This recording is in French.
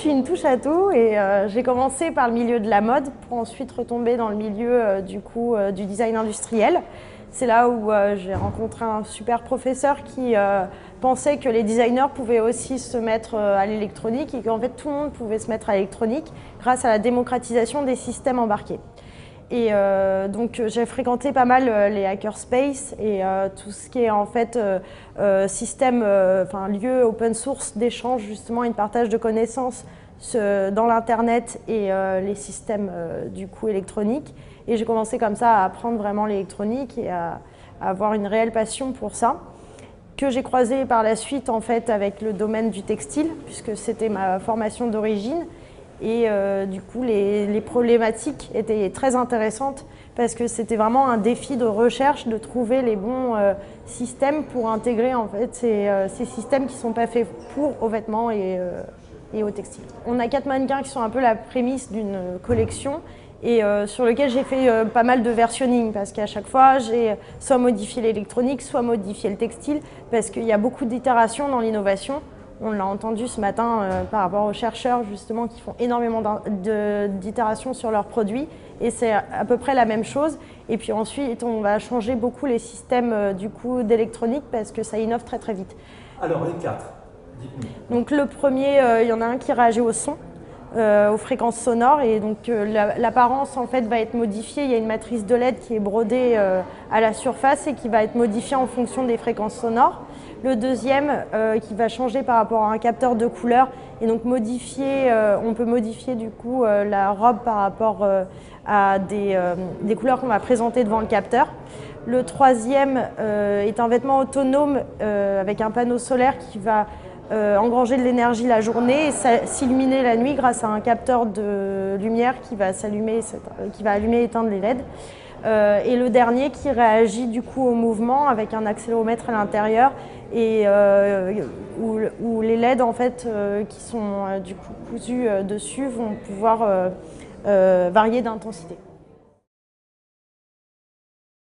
suis une touche à tout et j'ai commencé par le milieu de la mode pour ensuite retomber dans le milieu du design industriel. C'est là où j'ai rencontré un super professeur qui pensait que les designers pouvaient aussi se mettre à l'électronique et qu'en fait tout le monde pouvait se mettre à l'électronique grâce à la démocratisation des systèmes embarqués. Et donc j'ai fréquenté pas mal les hackerspaces et tout ce qui est en fait système, lieu open source d'échange justement et de partage de connaissances dans l'internet et les systèmes électroniques. Et j'ai commencé comme ça à apprendre vraiment l'électronique et à avoir une réelle passion pour ça, que j'ai croisé par la suite en fait avec le domaine du textile puisque c'était ma formation d'origine. Et du coup, les problématiques étaient très intéressantes parce que c'était vraiment un défi de recherche de trouver les bons systèmes pour intégrer en fait ces systèmes qui ne sont pas faits aux vêtements et au textile. On a 4 mannequins qui sont un peu la prémisse d'une collection et sur lequel j'ai fait pas mal de versionning parce qu'à chaque fois, j'ai soit modifié l'électronique, soit modifié le textile parce qu'il y a beaucoup d'itérations dans l'innovation. On l'a entendu ce matin par rapport aux chercheurs justement qui font énormément d'itérations sur leurs produits et c'est à peu près la même chose. Et puis ensuite on va changer beaucoup les systèmes d'électronique parce que ça innove très très vite. Alors les 4, dites-nous. Donc le premier, il y en a un qui réagit au son, aux fréquences sonores et donc l'apparence en fait va être modifiée. Il y a une matrice de LED qui est brodée à la surface et qui va être modifiée en fonction des fréquences sonores. Le deuxième qui va changer par rapport à un capteur de couleur et donc on peut modifier du coup la robe par rapport à des couleurs qu'on va présenter devant le capteur. Le troisième est un vêtement autonome avec un panneau solaire qui va engranger de l'énergie la journée et s'illuminer la nuit grâce à un capteur de lumière qui va allumer et éteindre les LED. Et le dernier qui réagit du coup au mouvement avec un accéléromètre à l'intérieur et où les LED en fait qui sont du coup cousus dessus vont pouvoir varier d'intensité.